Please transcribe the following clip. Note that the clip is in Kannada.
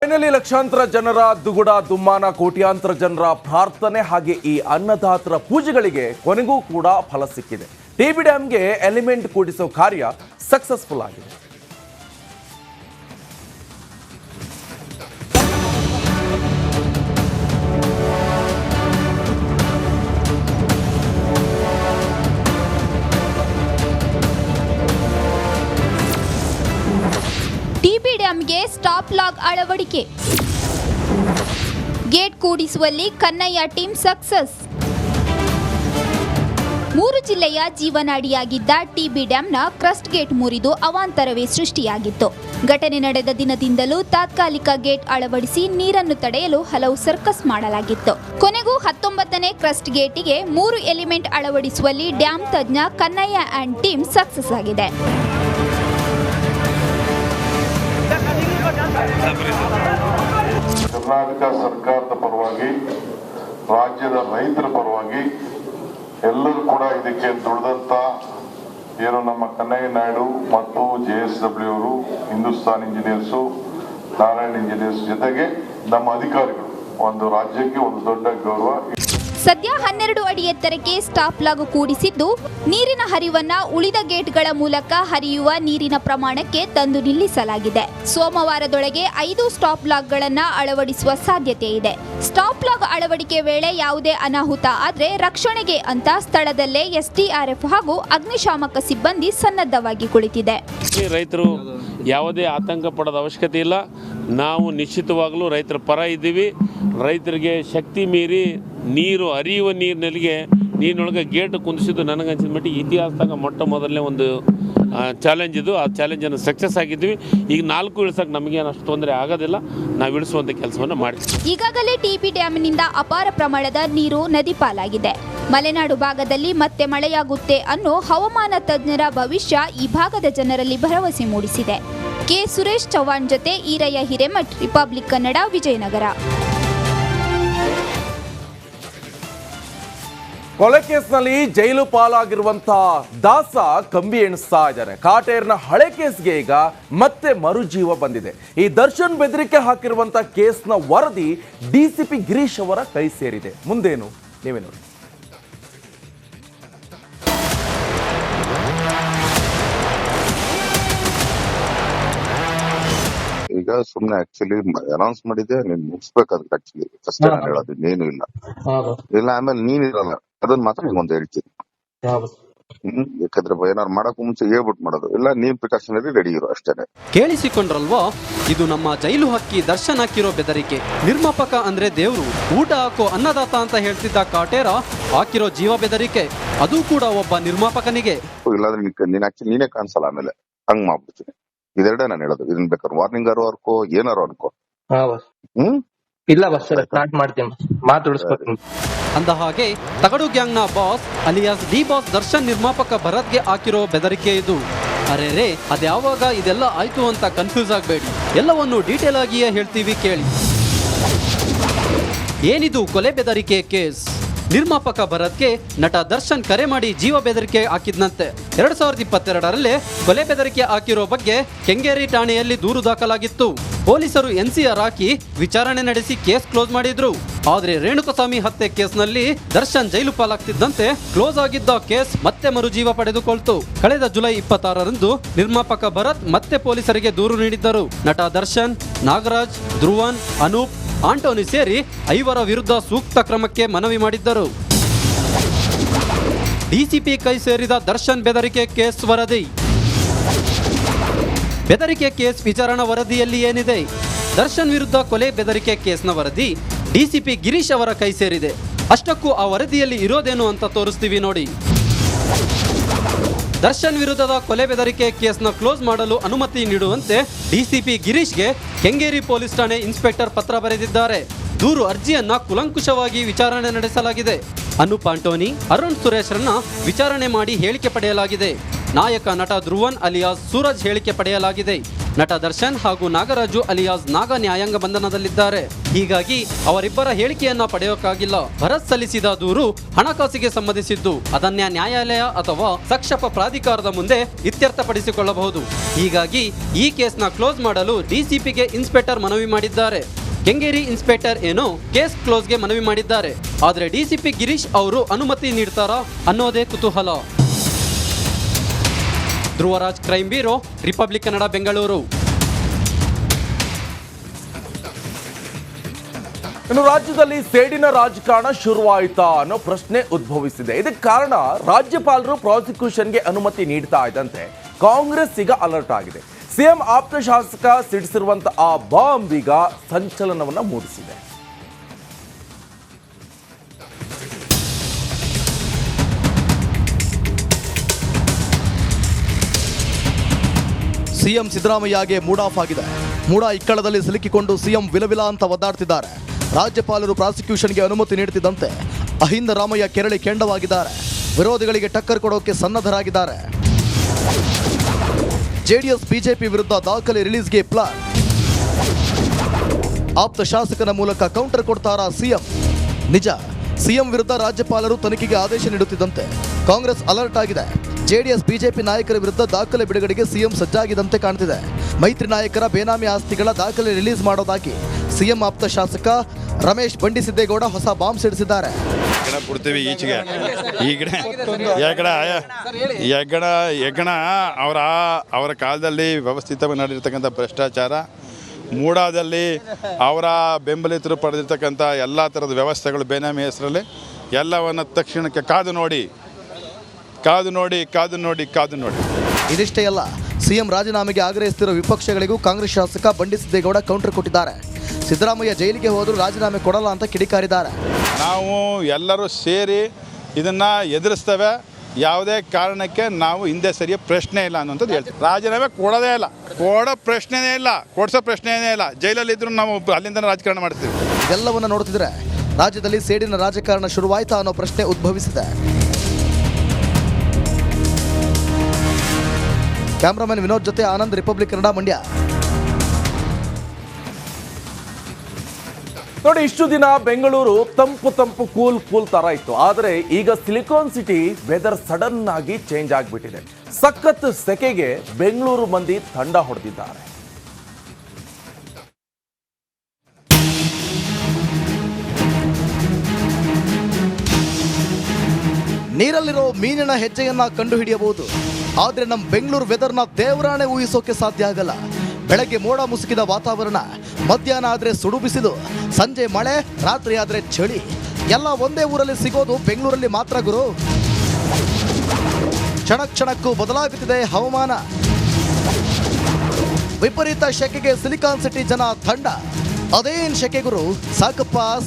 ಫೈನಲಿ ಲಕ್ಷಾಂತರ ಜನರ ದುಗುಡ ದುಮ್ಮಾನ, ಕೋಟ್ಯಾಂತರ ಜನರ ಪ್ರಾರ್ಥನೆ ಹಾಗೆ ಈ ಅನ್ನದಾತರ ಪೂಜೆಗಳಿಗೆ ಕೊನೆಗೂ ಕೂಡ ಫಲ ಸಿಕ್ಕಿದೆ. ಟಿಬಿ ಡ್ಯಾಂಗೆ ಎಲಿಮೆಂಟ್ ಕೂಡಿಸೋ ಕಾರ್ಯ ಸಕ್ಸಸ್ಫುಲ್ ಆಗಿದೆ. ಟಿಬಿ ಡ್ಯಾಂಗೆ ಸ್ಟಾಪ್ ಲಾಗ್ ಅಳವಡಿಕೆ, ಗೇಟ್ ಕೂಡಿಸುವಲ್ಲಿ ಕನ್ನಯ್ಯ ಟೀಮ್ ಸಕ್ಸಸ್. 3 ಜಿಲ್ಲೆಯ ಜೀವನಾಡಿಯಾಗಿದ್ದ ಟಿಬಿ ಡ್ಯಾಂನ ಕ್ರಸ್ಟ್ ಗೇಟ್ ಮುರಿದು ಅವಾಂತರವೇ ಸೃಷ್ಟಿಯಾಗಿತ್ತು. ಘಟನೆ ನಡೆದ ದಿನದಿಂದಲೂ ತಾತ್ಕಾಲಿಕ ಗೇಟ್ ಅಳವಡಿಸಿ ನೀರನ್ನು ತಡೆಯಲು ಹಲವು ಸರ್ಕಸ್ ಮಾಡಲಾಗಿತ್ತು. ಕೊನೆಗೂ 19ನೇ ಕ್ರಸ್ಟ್ ಗೇಟಿಗೆ 3 ಎಲಿಮೆಂಟ್ ಅಳವಡಿಸುವಲ್ಲಿ ಡ್ಯಾಂ ತಜ್ಞ ಕನ್ನಯ್ಯ ಅಂಡ್ ಟೀಮ್ ಸಕ್ಸಸ್ ಆಗಿದೆ. ಕರ್ನಾಟಕ ಸರ್ಕಾರದ ಪರವಾಗಿ, ರಾಜ್ಯದ ರೈತರ ಪರವಾಗಿ ಎಲ್ಲರೂ ಕೂಡ ಇದಕ್ಕೆ ದುಡಿದಂತ ಏನು ನಮ್ಮ ಕನ್ನಯ್ಯ ನಾಯ್ಡು ಮತ್ತು JSW ಅವರು, ಹಿಂದೂಸ್ತಾನ್ ಇಂಜಿನಿಯರ್ಸು, ನಾರಾಯಣ್ ಇಂಜಿನಿಯರ್ಸ್ ಜೊತೆಗೆ ನಮ್ಮ ಅಧಿಕಾರಿಗಳು, ಒಂದು ರಾಜ್ಯಕ್ಕೆ ಒಂದು ದೊಡ್ಡ ಗೌರವ. ಸದ್ಯ 12 ಅಡಿ ಎತ್ತರಕ್ಕೆ ಸ್ಟಾಪ್ ಲಾಗ್ ಕೂಡಿಸಿದ್ದು ನೀರಿನ ಹರಿವನ್ನ ಉಳಿದ ಗೇಟ್ಗಳ ಮೂಲಕ ಹರಿಯುವ ನೀರಿನ ಪ್ರಮಾಣಕ್ಕೆ ತಂದು ನಿಲ್ಲಿಸಲಾಗಿದೆ. ಸೋಮವಾರದೊಳಗೆ 5 ಸ್ಟಾಪ್ ಲಾಗ್ಗಳನ್ನು ಅಳವಡಿಸುವ ಸಾಧ್ಯತೆ ಇದೆ. ಸ್ಟಾಪ್ ಲಾಗ್ ಅಳವಡಿಕೆ ವೇಳೆ ಯಾವುದೇ ಅನಾಹುತ ಆದ್ರೆ ರಕ್ಷಣೆಗೆ ಅಂತ ಸ್ಥಳದಲ್ಲೇ SDRF ಹಾಗೂ ಅಗ್ನಿಶಾಮಕ ಸಿಬ್ಬಂದಿ ಸನ್ನದ್ಧವಾಗಿ ಕುಳಿತಿದೆ. ರೈತರು ಯಾವುದೇ ಆತಂಕ ಪಡೋದ ಅವಶ್ಯಕತೆ ಇಲ್ಲ. ನಾವು ನಿಶ್ಚಿತವಾಗಲೂ ರೈತರ ಪರ ಇದ್ದೀವಿ. ರೈತರಿಗೆ ಶಕ್ತಿ ಮೀರಿ ನೀರು ಹರಿಯುವ ನೀರಿನೊಳಗೆ ಗೇಟ್ ಕುಂದಿಸಿದ್ದು ನನಗನ್ಸಿದ ಮಟ್ಟಿಗೆ ಇತಿಹಾಸದಾಗ ಮೊಟ್ಟ ಮೊದಲನೇ ಒಂದು ಚಾಲೆಂಜ್ ಇದು. ಆ ಚಾಲೆಂಜನ್ನು ಸಕ್ಸಸ್ ಆಗಿದ್ವಿ. ಈಗ 4 ಇಳಿಸೋಕೆ ನಮಗೇನು ಅಷ್ಟು ತೊಂದರೆ ಆಗೋದಿಲ್ಲ. ನಾವು ಇಳಿಸುವಂಥ ಕೆಲಸವನ್ನು ಮಾಡ್ತೀವಿ. ಈಗಾಗಲೇ ಟಿಬಿ ಡ್ಯಾಮ್ನಿಂದ ಅಪಾರ ಪ್ರಮಾಣದ ನೀರು ನದಿ ಪಾಲಾಗಿದೆ. ಮಲೆನಾಡು ಭಾಗದಲ್ಲಿ ಮತ್ತೆ ಮಳೆಯಾಗುತ್ತೆ ಅನ್ನೋ ಹವಾಮಾನ ತಜ್ಞರ ಭವಿಷ್ಯ ಈ ಭಾಗದ ಜನರಲ್ಲಿ ಭರವಸೆ ಮೂಡಿಸಿದೆ. ಕೆ ಸುರೇಶ್ ಚವ್ಹಾಣ್ ಜೊತೆ ಈರಯ್ಯ ಹಿರೇಮಠ್, ರಿಪಬ್ಲಿಕ್ ಕನ್ನಡ, ವಿಜಯನಗರ. ಕೊಲೆ ಕೇಸ್ನಲ್ಲಿ ಜೈಲು ಪಾಲಾಗಿರುವಂತಹ ದಾಸ ಕಂಬಿ ಎಣಿಸ್ತಾ ಇದ್ದಾರೆ. ಕಾಟೇರ್ನ ಹಳೆ ಕೇಸ್ಗೆ ಈಗ ಮತ್ತೆ ಮರುಜೀವ ಬಂದಿದೆ. ಈ ದರ್ಶನ್ ಬೆದರಿಕೆ ಹಾಕಿರುವಂತಹ ಕೇಸ್ನ ವರದಿ DCP ಗಿರೀಶ್ ಅವರ ಕೈ ಸೇರಿದೆ. ಮುಂದೇನು ನೀವೇ ನೋಡಿ. ಈಗ ಸುಮ್ನೆ ಆಕ್ಚುಲಿ ಅನೌನ್ಸ್ ಮಾಡಿದ್ದೆ, ನೀನ್ ಮುಗಿಸ್ಬೇಕಾದ್ರೆ ಆಕ್ಚುಲಿ ಫಸ್ಟ್ ನಾನು ಹೇಳೋದು ಇನ್ನೇನು ಇಲ್ಲ ಆಮೇಲೆ ನೀನ್ ಇರಲ್ಲ, ಅದನ್ನ ಮಾತ್ರ ನಿಮ್ಗೊಂದು ಹೇಳ್ತೀನಿ. ಯಾಕಂದ್ರೆ ಏನಾರು ಮಾಡಕ್ ಮುಂಚೆ ಹೇಳ್ಬಿಟ್ಟು ಮಾಡೋದು, ಇಲ್ಲ ನೀನ್ ಪ್ರಿಕಾಷನರಿ ರೆಡಿ ಇರೋ ಅಷ್ಟೇನೆ. ಕೇಳಿಸಿಕೊಂಡ್ರಲ್ವೋ, ಇದು ನಮ್ಮ ಜೈಲು ಹಕ್ಕಿ ದರ್ಶನ್ ಹಾಕಿರೋ ಬೆದರಿಕೆ. ನಿರ್ಮಾಪಕ ಅಂದ್ರೆ ದೇವ್ರು, ಊಟ ಹಾಕೋ ಅನ್ನದಾತ ಅಂತ ಹೇಳ್ತಿದ್ದ ಕಾಟೇರ ಹಾಕಿರೋ ಜೀವ ಬೆದರಿಕೆ, ಅದು ಕೂಡ ಒಬ್ಬ ನಿರ್ಮಾಪಕನಿಗೆ. ಇಲ್ಲಾಂದ್ರೆ ನೀನ್ ಆಕ್ಚುಲಿ ನೀನೇ ಕಾಣಿಸಲ್ಲ, ಆಮೇಲೆ ಹಂಗ್ ಮಾಡ್ಬಿಡ್ತೀನಿ. ಇದೆರಡೇ ನಾನು ಹೇಳೋದು. ಇದನ್ ಬೇಕಾದ್ರೆ ವಾರ್ನಿಂಗ್ ಅನ್ಕೋ, ಏನಾರು ಅನ್ಕೋ. ಇಲ್ಲ ಬಸ್ ಸ್ಟಾರ್ಟ್ ಮಾಡ್ತೀನಿ, ಮಾತಾಡಿಸ್ಕೊತೀನಿ. ಅಂದ ಹಾಗೆ ತಗಡು ಗ್ಯಾಂಗ್ ನ boss alias D boss Darshan ನಿರ್ಮಾಪಕ ಭರತ್ಗೆ ಹಾಕಿರೋ ಬೆದರಿಕೆ ಇದು. ಅರೆರೇ, ಅದ್ಯಾವಾಗ ಇದೆಲ್ಲ ಆಯ್ತು ಅಂತ ಕನ್ಫ್ಯೂಸ್ ಆಗಬೇಡಿ, ಎಲ್ಲವನ್ನು ಡೀಟೇಲ್ ಆಗಿಯೇ ಹೇಳ್ತೀವಿ ಕೇಳಿ. ಏನಿದು ಕೊಲೆ ಬೆದರಿಕೆ ಕೇಸ್? ನಿರ್ಮಾಪಕ ಭರತ್ಗೆ ನಟ ದರ್ಶನ್ ಕರೆ ಮಾಡಿ ಜೀವ ಬೆದರಿಕೆ ಹಾಕಿದ್ನಂತೆ. 2022ರಲ್ಲಿ ಕೊಲೆ ಬೆದರಿಕೆ ಹಾಕಿರೋ ಬಗ್ಗೆ ಕೆಂಗೇರಿ ಠಾಣೆಯಲ್ಲಿ ದೂರು ದಾಖಲಾಗಿತ್ತು. ಪೊಲೀಸರು NCR ಹಾಕಿ ವಿಚಾರಣೆ ನಡೆಸಿ ಕೇಸ್ ಕ್ಲೋಸ್ ಮಾಡಿದ್ರು. ಆದ್ರೆ ರೇಣುಕಸ್ವಾಮಿ ಹತ್ಯೆ ಕೇಸ್ನಲ್ಲಿ ದರ್ಶನ್ ಜೈಲು ಪಾಲಾಗ್ತಿದ್ದಂತೆ ಕ್ಲೋಸ್ ಆಗಿದ್ದ ಕೇಸ್ ಮತ್ತೆ ಮರುಜೀವ ಪಡೆದುಕೊಳ್ತು. ಕಳೆದ ಜುಲೈ 26ರಂದು ನಿರ್ಮಾಪಕ ಭರತ್ ಮತ್ತೆ ಪೊಲೀಸರಿಗೆ ದೂರು ನೀಡಿದ್ದರು. ನಟ ದರ್ಶನ್, ನಾಗರಾಜ್, ಧ್ರುವನ್, ಅನೂಪ್, ಆಂಟೋನಿ ಸೇರಿ 5 ವಿರುದ್ಧ ಸೂಕ್ತ ಕ್ರಮಕ್ಕೆ ಮನವಿ ಮಾಡಿದ್ದರು. DCP ಕೈ ಸೇರಿದ ದರ್ಶನ್ ಬೆದರಿಕೆ ಕೇಸ್ ವರದಿ. ಬೆದರಿಕೆ ಕೇಸ್ ವಿಚಾರಣಾ ವರದಿಯಲ್ಲಿ ಏನಿದೆ? ದರ್ಶನ್ ವಿರುದ್ಧ ಕೊಲೆ ಬೆದರಿಕೆ ಕೇಸ್ನ ವರದಿ DCP ಗಿರೀಶ್ ಅವರ ಕೈ ಸೇರಿದೆ. ಅಷ್ಟಕ್ಕೂ ಆ ವರದಿಯಲ್ಲಿ ಇರೋದೇನು ಅಂತ ತೋರಿಸ್ತೀವಿ ನೋಡಿ. ದರ್ಶನ್ ವಿರುದ್ಧದ ಕೊಲೆ ಬೆದರಿಕೆ ಕೇಸ್ನ ಕ್ಲೋಸ್ ಮಾಡಲು ಅನುಮತಿ ನೀಡುವಂತೆ DCP ಗಿರೀಶ್ಗೆ ಕೆಂಗೇರಿ ಪೊಲೀಸ್ ಠಾಣೆ ಇನ್ಸ್ಪೆಕ್ಟರ್ ಪತ್ರ ಬರೆದಿದ್ದಾರೆ. ದೂರು ಅರ್ಜಿಯನ್ನ ಕುಲಂಕುಷವಾಗಿ ವಿಚಾರಣೆ ನಡೆಸಲಾಗಿದೆ. ಅನೂಪ್, ಆಂಟೋನಿ, ಅರುಣ್ ಸುರೇಶ್ರನ್ನ ವಿಚಾರಣೆ ಮಾಡಿ ಹೇಳಿಕೆ ಪಡೆಯಲಾಗಿದೆ. ನಾಯಕ ನಟ ಧ್ರುವನ್ ಅಲಿಯಾಸ್ ಸೂರಜ್ ಹೇಳಿಕೆ ಪಡೆಯಲಾಗಿದೆ. ನಟ ದರ್ಶನ್ ಹಾಗೂ ನಾಗರಾಜು ಅಲಿಯಾಸ್ ನಾಗ ನ್ಯಾಯಾಂಗ ಬಂಧನದಲ್ಲಿದ್ದಾರೆ. ಹೀಗಾಗಿ ಅವರಿಬ್ಬರ ಹೇಳಿಕೆಯನ್ನ ಪಡೆಯೋಕ್ಕಾಗಿಲ್ಲ. ಭರತ್ ಸಲ್ಲಿಸಿದ ದೂರು ಹಣಕಾಸಿಗೆ ಸಂಬಂಧಿಸಿದ್ದು. ಅದನ್ನ ನ್ಯಾಯಾಲಯ ಅಥವಾ ಸಕ್ಷಮ ಪ್ರಾಧಿಕಾರದ ಮುಂದೆ ಇತ್ಯರ್ಥಪಡಿಸಿಕೊಳ್ಳಬಹುದು. ಹೀಗಾಗಿ ಈ ಕೇಸ್ನ ಕ್ಲೋಸ್ ಮಾಡಲು ಡಿಸಿಪಿಗೆ ಇನ್ಸ್ಪೆಕ್ಟರ್ ಮನವಿ ಮಾಡಿದ್ದಾರೆ. ಕೆಂಗೇರಿ ಇನ್ಸ್ಪೆಕ್ಟರ್ ಏನೋ ಕೇಸ್ ಕ್ಲೋಸ್ಗೆ ಮನವಿ ಮಾಡಿದ್ದಾರೆ. ಆದರೆ ಡಿಸಿಪಿ ಗಿರೀಶ್ ಅವರು ಅನುಮತಿ ನೀಡ್ತಾರಾ ಅನ್ನೋದೇ ಕುತೂಹಲ. Dhruvaraj, crime bureau, republic Kannada, Bengaluru. ಇನ್ನು ರಾಜ್ಯದಲ್ಲಿ ಸೇಡಿನ ರಾಜಕಾರಣ ಶುರುವಾಯಿತಾ ಅನ್ನೋ ಪ್ರಶ್ನೆ ಉದ್ಭವಿಸಿದೆ. ಇದಕ್ಕೆ ಕಾರಣ ರಾಜ್ಯಪಾಲರು ಪ್ರಾಸಿಕ್ಯೂಷನ್ಗೆ ಅನುಮತಿ ನೀಡ್ತಾ ಇದ್ದಂತೆ ಕಾಂಗ್ರೆಸ್ ಈಗ ಅಲರ್ಟ್ ಆಗಿದೆ. ಸಿಎಂ ಆಪ್ತ ಶಾಸಕ ಸಿಡಿಸಿರುವಂತಹ ಆ ಬಾಂಬ್ ಈಗ ಸಂಚಲನವನ್ನ ಮೂಡಿಸಿದೆ. ಸಿಎಂ ಸಿದ್ದರಾಮಯ್ಯಗೆ ಮೂಡ್ ಆಫ್ ಆಗಿದೆ. ಮೂಡ ಇಕ್ಕಳದಲ್ಲಿ ಸಿಲುಕಿಕೊಂಡು ಸಿಎಂ ವಿಲವಿಲ ಅಂತ ಒದ್ದಾಡ್ತಿದ್ದಾರೆ. ರಾಜ್ಯಪಾಲರು ಪ್ರಾಸಿಕ್ಯೂಷನ್ಗೆ ಅನುಮತಿ ನೀಡುತ್ತಿದ್ದಂತೆ ಅಹಿಂದ ರಾಮಯ್ಯ ಕೆರಳಿ ಕೆಂಡವಾಗಿದ್ದಾರೆ. ವಿರೋಧಿಗಳಿಗೆ ಟಕ್ಕರ್ ಕೊಡೋಕೆ ಸನ್ನದ್ಧರಾಗಿದ್ದಾರೆ. ಜೆಡಿಎಸ್ ಬಿಜೆಪಿ ವಿರುದ್ಧ ದಾಖಲೆ ರಿಲೀಸ್ಗೆ ಪ್ಲಾನ್. ಆಪ್ತ ಶಾಸಕನ ಮೂಲಕ ಕೌಂಟರ್ ಕೊಡ್ತಾರಾ ಸಿಎಂ? ನಿಜ, ಸಿಎಂ ವಿರುದ್ಧ ರಾಜ್ಯಪಾಲರು ತನಿಖೆಗೆ ಆದೇಶ ನೀಡುತ್ತಿದ್ದಂತೆ ಕಾಂಗ್ರೆಸ್ ಅಲರ್ಟ್ ಆಗಿದೆ. ಜೆಡಿಎಸ್ ಬಿಜೆಪಿ ನಾಯಕರ ವಿರುದ್ಧ ದಾಖಲೆ ಬಿಡುಗಡೆಗೆ ಸಿಎಂ ಸಜ್ಜಾಗಿದ್ದಂತೆ ಕಾಣ್ತಿದೆ. ಮೈತ್ರಿ ನಾಯಕರ ಬೇನಾಮಿ ಆಸ್ತಿಗಳ ದಾಖಲೆ ರಿಲೀಸ್ ಮಾಡೋದಾಗಿ ಸಿಎಂ ಆಪ್ತ ಶಾಸಕ ರಮೇಶ್ ಬಂಡಿಸಿದ್ದೇಗೌಡ ಹೊಸ ಬಾಂಬ್ ಸಿಡಿಸಿದ್ದಾರೆ. ಕೊಡ್ತೀವಿ ಈಚೆಗೆ ಹೆಗ್ಗಣ ಅವರ ಕಾಲದಲ್ಲಿ ವ್ಯವಸ್ಥಿತವಾಗಿ ನಡೆದಿರ್ತಕ್ಕಂಥ ಭ್ರಷ್ಟಾಚಾರ, ಮೂಡಾದಲ್ಲಿ ಅವರ ಬೆಂಬಲಿತರು ಪಡೆದಿರ್ತಕ್ಕಂಥ ಎಲ್ಲ ಥರದ ವ್ಯವಸ್ಥೆಗಳು ಬೇನಾಮಿ ಹೆಸರಲ್ಲಿ ಎಲ್ಲವನ್ನು ತಕ್ಷಣಕ್ಕೆ ಕಾದು ನೋಡಿ. ಇದಿಷ್ಟೇ ಅಲ್ಲ, ಸಿಎಂ ರಾಜೀನಾಮೆಗೆ ಆಗ್ರಹಿಸುತ್ತಿರುವ ವಿಪಕ್ಷಗಳಿಗೂ ಕಾಂಗ್ರೆಸ್ ಶಾಸಕ ಬಂಡಿಸಿದ್ದೇಗೌಡ ಕೌಂಟರ್ ಕೊಟ್ಟಿದ್ದಾರೆ. ಸಿದ್ದರಾಮಯ್ಯ ಜೈಲಿಗೆ ಹೋದರೂ ರಾಜೀನಾಮೆ ಕೊಡಲ್ಲ ಅಂತ ಕಿಡಿಕಾರಿದ್ದಾರೆ. ನಾವು ಎಲ್ಲರೂ ಸೇರಿ ಇದನ್ನು ಎದುರಿಸ್ತೇವೆ. ಯಾವುದೇ ಕಾರಣಕ್ಕೆ ನಾವು ಹಿಂದೆ ಸರಿಯ ಪ್ರಶ್ನೆ ಇಲ್ಲ ಅನ್ನೋಂಥದ್ದು ಹೇಳ್ತೀವಿ. ರಾಜೀನಾಮೆ ಕೊಡೋದೇ ಇಲ್ಲ, ಕೊಡೋ ಪ್ರಶ್ನೆನೇ ಇಲ್ಲ, ಕೊಡಿಸೋ ಪ್ರಶ್ನೆನೇ ಇಲ್ಲ. ಜೈಲಲ್ಲಿದ್ದರೂ ನಾವು ಅಲ್ಲಿಂದ ರಾಜಕಾರಣ ಮಾಡ್ತೀವಿ. ಇದೆಲ್ಲವನ್ನು ನೋಡ್ತಿದ್ರೆ ರಾಜ್ಯದಲ್ಲಿ ಸೇಡಿನ ರಾಜಕಾರಣ ಶುರುವಾಯ್ತಾ ಅನ್ನೋ ಪ್ರಶ್ನೆ ಉದ್ಭವಿಸಿದೆ. ಕ್ಯಾಮ್ರಾಮನ್ ವಿನೋದ್ ಜೊತೆ ಆನಂದ್, ರಿಪಬ್ಲಿಕ್ ಕನ್ನಡ, ಮಂಡ್ಯ. ನೋಡಿ, ಇಷ್ಟು ದಿನ ಬೆಂಗಳೂರು ತಂಪು ಕೂಲ್ ತರ ಇತ್ತು. ಆದರೆ ಈಗ ಸಿಲಿಕಾನ್ ಸಿಟಿ ವೆದರ್ ಸಡನ್ ಆಗಿ ಚೇಂಜ್ ಆಗಿಬಿಟ್ಟಿದೆ. ಸಖತ್ ಸೆಕೆಗೆ ಬೆಂಗಳೂರು ಮಂದಿ ತಂಡ ಹೊಡೆದಿದ್ದಾರೆ. ನೀರಲ್ಲಿರೋ ಮೀನಿನ ಹೆಜ್ಜೆಯನ್ನ ಕಂಡುಹಿಡಿಯಬಹುದು. ಆದ್ರೆ ನಮ್ಮ ಬೆಂಗಳೂರು ವೆದರ್ನ ದೇವರಾಣೆ ಊಹಿಸೋಕೆ ಸಾಧ್ಯ ಆಗಲ್ಲ. ಬೆಳಗ್ಗೆ ಮೋಡ ಮುಸುಕಿದ ವಾತಾವರಣ, ಮಧ್ಯಾಹ್ನ ಆದ್ರೆ ಸುಡು ಬಿಸಿಲು, ಸಂಜೆ ಮಳೆ, ರಾತ್ರಿ ಆದ್ರೆ ಚಳಿ. ಎಲ್ಲ ಒಂದೇ ಊರಲ್ಲಿ ಸಿಗೋದು ಬೆಂಗಳೂರಲ್ಲಿ ಮಾತ್ರ ಗುರು. ಕ್ಷಣಕ್ಕೂ ಬದಲಾಗುತ್ತಿದೆ ಹವಾಮಾನ. ವಿಪರೀತ ಶೆಕೆಗೆ ಸಿಲಿಕಾನ್ ಸಿಟಿ ಜನ ತಂಡ. ಅದೇನ್ ಶೆಕೆ ಗುರು, ಸಾಕಪ್ಪ